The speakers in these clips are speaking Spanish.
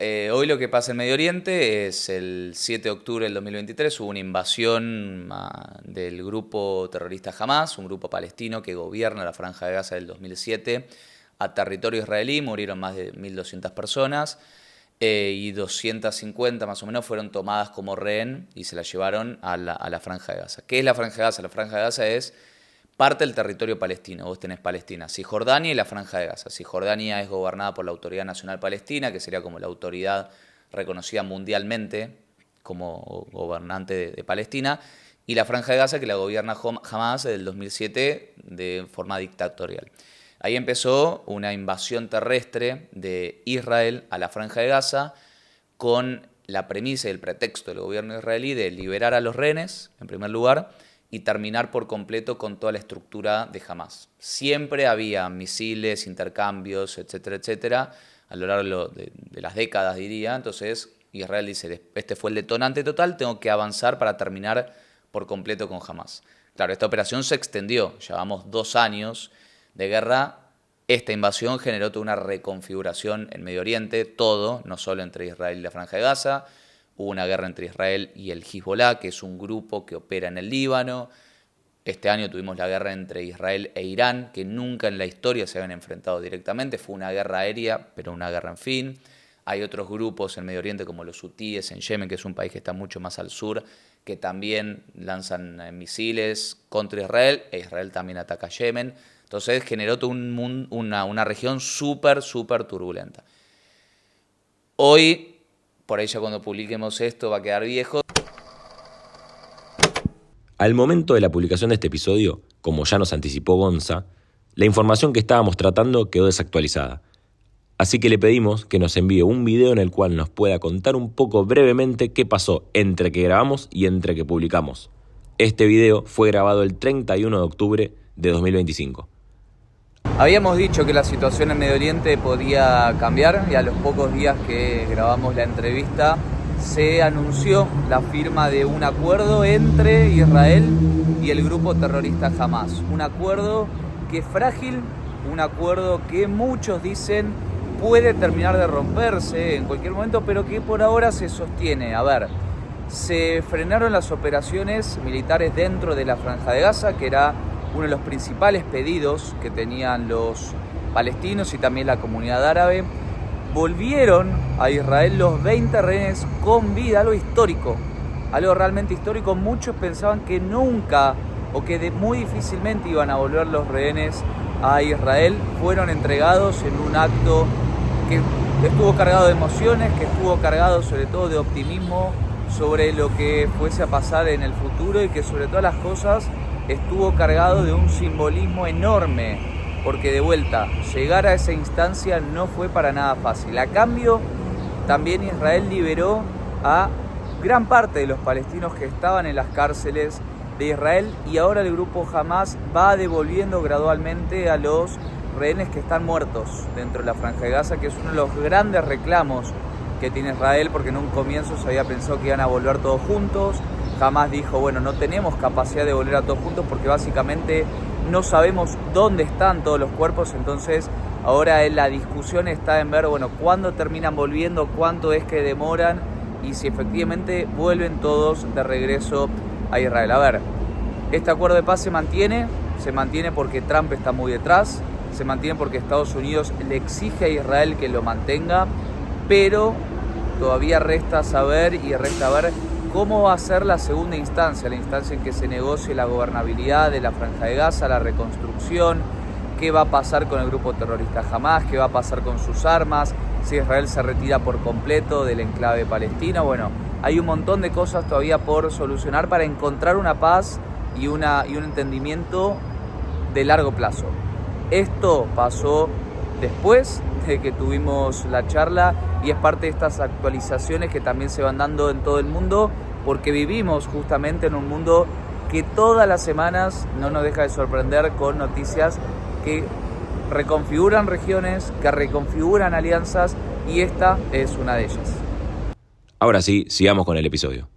hoy lo que pasa en Medio Oriente es el 7 de octubre del 2023, hubo una invasión del grupo terrorista Hamas, un grupo palestino que gobierna la Franja de Gaza del 2007, a territorio israelí, murieron más de 1.200 personas y 250 más o menos fueron tomadas como rehén y se las llevaron a la Franja de Gaza. ¿Qué es la Franja de Gaza? La Franja de Gaza es parte del territorio palestino. Vos tenés Palestina, Cisjordania y la Franja de Gaza. Cisjordania es gobernada por la Autoridad Nacional Palestina, que sería como la autoridad reconocida mundialmente como gobernante de Palestina, y la Franja de Gaza, que la gobierna Hamas desde el 2007 de forma dictatorial. Ahí empezó una invasión terrestre de Israel a la Franja de Gaza con la premisa y el pretexto del gobierno israelí de liberar a los rehenes, en primer lugar, y terminar por completo con toda la estructura de Hamas. Siempre había misiles, intercambios, etcétera, etcétera, a lo largo de las décadas, diría. Entonces Israel dice, este fue el detonante total, tengo que avanzar para terminar por completo con Hamas. Claro, esta operación se extendió, llevamos 2 años de guerra. Esta invasión generó toda una reconfiguración en Medio Oriente, todo, no solo entre Israel y la Franja de Gaza. Hubo una guerra entre Israel y el Hezbollah, que es un grupo que opera en el Líbano. Este año tuvimos la guerra entre Israel e Irán, que nunca en la historia se habían enfrentado directamente. Fue una guerra aérea, pero una guerra en fin. Hay otros grupos en Medio Oriente, como los hutíes en Yemen, que es un país que está mucho más al sur, que también lanzan misiles contra Israel, e Israel también ataca a Yemen. Entonces generó toda una región súper, súper turbulenta. Hoy, por ahí ya cuando publiquemos esto va a quedar viejo. Al momento de la publicación de este episodio, como ya nos anticipó Gonza, la información que estábamos tratando quedó desactualizada. Así que le pedimos que nos envíe un video en el cual nos pueda contar un poco brevemente qué pasó entre que grabamos y entre que publicamos. Este video fue grabado el 31 de octubre de 2025. Habíamos dicho que la situación en Medio Oriente podía cambiar y a los pocos días que grabamos la entrevista se anunció la firma de un acuerdo entre Israel y el grupo terrorista Hamas. Un acuerdo que es frágil, un acuerdo que muchos dicen puede terminar de romperse en cualquier momento, pero que por ahora se sostiene. A ver, se frenaron las operaciones militares dentro de la Franja de Gaza, que era uno de los principales pedidos que tenían los palestinos y también la comunidad árabe. Volvieron a Israel los 20 rehenes con vida, algo histórico, algo realmente histórico. Muchos pensaban que nunca o que muy difícilmente iban a volver los rehenes a Israel. Fueron entregados en un acto que estuvo cargado de emociones, que estuvo cargado sobre todo de optimismo sobre lo que fuese a pasar en el futuro y que sobre todas las cosas estuvo cargado de un simbolismo enorme, porque de vuelta, llegar a esa instancia no fue para nada fácil. A cambio, también Israel liberó a gran parte de los palestinos que estaban en las cárceles de Israel y ahora el grupo Hamas va devolviendo gradualmente a los rehenes que están muertos dentro de la Franja de Gaza, que es uno de los grandes reclamos que tiene Israel, porque en un comienzo se había pensado que iban a volver todos juntos. Hamas dijo, bueno, no tenemos capacidad de volver a todos juntos porque básicamente no sabemos dónde están todos los cuerpos, entonces ahora la discusión está en ver, bueno, cuándo terminan volviendo, cuánto es que demoran y si efectivamente vuelven todos de regreso a Israel. A ver, este acuerdo de paz se mantiene porque Trump está muy detrás, se mantiene porque Estados Unidos le exige a Israel que lo mantenga, pero todavía resta saber y resta ver cómo va a ser la segunda instancia, la instancia en que se negocie la gobernabilidad de la Franja de Gaza, la reconstrucción, qué va a pasar con el grupo terrorista Hamas, qué va a pasar con sus armas, si Israel se retira por completo del enclave palestino. Bueno, hay un montón de cosas todavía por solucionar para encontrar una paz y un entendimiento de largo plazo. Esto pasó después de que tuvimos la charla y es parte de estas actualizaciones que también se van dando en todo el mundo, porque vivimos justamente en un mundo que todas las semanas no nos deja de sorprender con noticias que reconfiguran regiones, que reconfiguran alianzas, y esta es una de ellas. Ahora sí, sigamos con el episodio.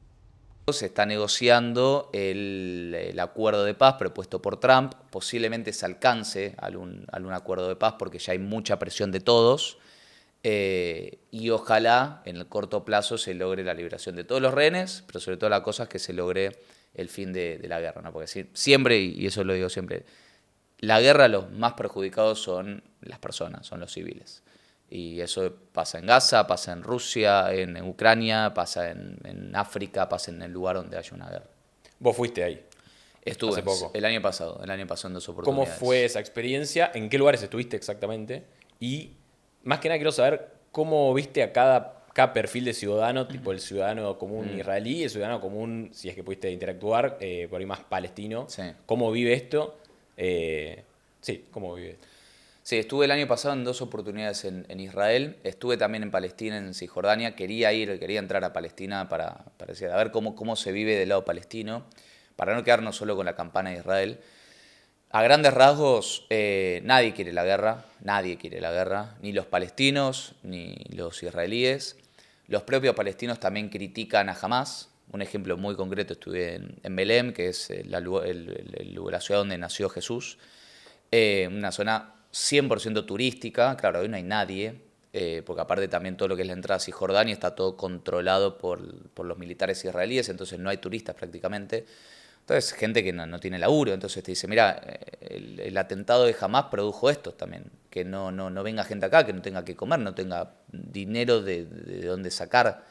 Se está negociando el acuerdo de paz propuesto por Trump. Posiblemente se alcance a un acuerdo de paz porque ya hay mucha presión de todos. Y ojalá en el corto plazo se logre la liberación de todos los rehenes, pero sobre todo la cosa es que se logre el fin de la guerra, ¿no? Porque siempre, y eso lo digo siempre, la guerra los más perjudicados son las personas, son los civiles. Y eso pasa en Gaza, pasa en Rusia, en Ucrania, pasa en África, pasa en el lugar donde haya una guerra. Vos fuiste ahí Estuve hace poco. el año pasado en 2 ¿Cómo oportunidades. fue esa experiencia? ¿En qué lugares estuviste exactamente? Y más que nada quiero saber cómo viste a cada perfil de ciudadano, tipo el ciudadano común israelí, el ciudadano común, si es que pudiste interactuar, por ahí más palestino. Sí. ¿Cómo vive esto? Sí, ¿cómo vive esto? Sí, estuve el año pasado en 2 oportunidades en Israel, estuve también en Palestina, en Cisjordania, quería entrar a Palestina para decir, a ver cómo se vive del lado palestino, para no quedarnos solo con la campana de Israel. A grandes rasgos, nadie quiere la guerra, ni los palestinos, ni los israelíes. Los propios palestinos también critican a Hamás. Un ejemplo muy concreto, estuve en Belém, que es la ciudad donde nació Jesús, una zona 100% turística, claro, hoy no hay nadie, porque aparte también todo lo que es la entrada a Cisjordania está todo controlado por los militares israelíes, entonces no hay turistas prácticamente. Entonces, gente que no tiene laburo, entonces te dice, mira, el atentado de Hamás produjo esto también, que no venga gente acá, que no tenga que comer, no tenga dinero de dónde sacar.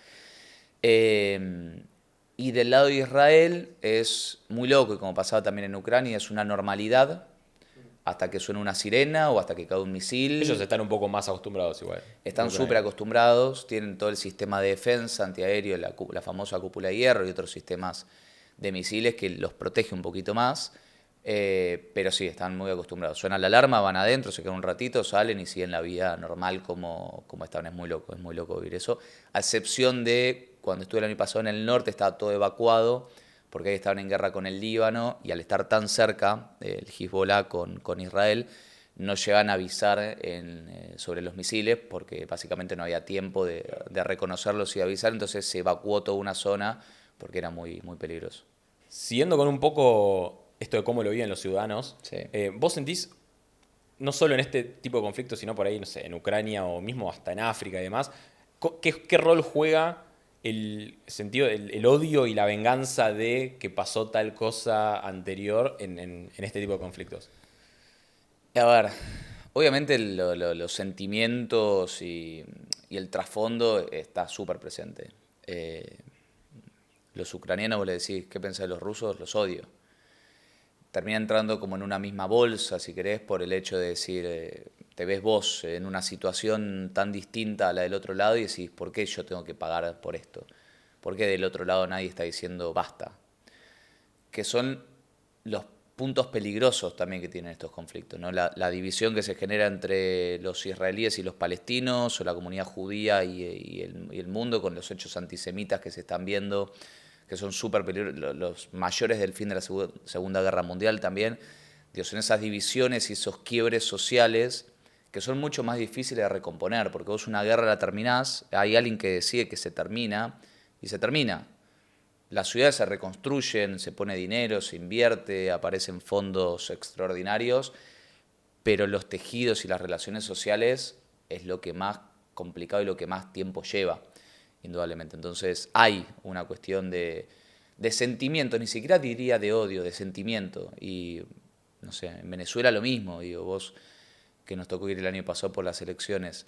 Y del lado de Israel es muy loco, y como pasaba también en Ucrania, es una normalidad hasta que suena una sirena o hasta que cae un misil. Ellos están un poco más acostumbrados igual. Están súper acostumbrados, tienen todo el sistema de defensa antiaéreo, la famosa cúpula de hierro y otros sistemas de misiles que los protege un poquito más, pero sí, están muy acostumbrados. Suena la alarma, van adentro, se quedan un ratito, salen y siguen la vida normal como estaban. Es muy loco vivir eso. A excepción de cuando estuve el año pasado en el norte, estaba todo evacuado, porque ahí estaban en guerra con el Líbano y al estar tan cerca, el Hezbollah con Israel, no llegan a avisar sobre los misiles porque básicamente no había tiempo de reconocerlos y avisar, entonces se evacuó toda una zona porque era muy, muy peligroso. Siguiendo con un poco esto de cómo lo viven los ciudadanos, Sí. ¿vos sentís, no solo en este tipo de conflictos, sino por ahí, no sé, en Ucrania o mismo hasta en África y demás, qué rol juega el sentido, el odio y la venganza de que pasó tal cosa anterior en este tipo de conflictos? A ver, obviamente los sentimientos y el trasfondo está súper presente. Los ucranianos, vos le decís, ¿qué pensás de los rusos? Los odio. Termina entrando como en una misma bolsa, si querés, por el hecho de decir, te ves vos en una situación tan distinta a la del otro lado y decís, ¿por qué yo tengo que pagar por esto? ¿Por qué del otro lado nadie está diciendo basta? Que son los puntos peligrosos también que tienen estos conflictos, ¿no? La división que se genera entre los israelíes y los palestinos, o la comunidad judía y el mundo, con los hechos antisemitas que se están viendo, que son súper peligrosos, los mayores del fin de la Segunda Guerra Mundial también. Dios, son esas divisiones y esos quiebres sociales que son mucho más difíciles de recomponer, porque vos una guerra la terminás, hay alguien que decide que se termina, y se termina. Las ciudades se reconstruyen, se pone dinero, se invierte, aparecen fondos extraordinarios, pero los tejidos y las relaciones sociales es lo que más complicado y lo que más tiempo lleva, indudablemente. Entonces hay una cuestión de sentimiento, ni siquiera diría de odio, de sentimiento. Y no sé, en Venezuela lo mismo, digo, vos que nos tocó ir el año pasado por las elecciones,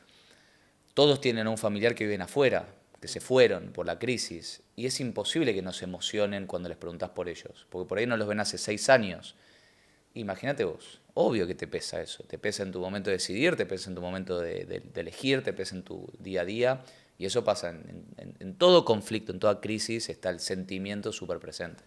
todos tienen a un familiar que viven afuera, que se fueron por la crisis, y es imposible que no se emocionen cuando les preguntás por ellos, porque por ahí no los ven hace 6 años. Imagínate vos, obvio que te pesa eso, te pesa en tu momento de decidir, te pesa en tu momento de elegir, te pesa en tu día a día, y eso pasa en todo conflicto, en toda crisis, está el sentimiento súper presente.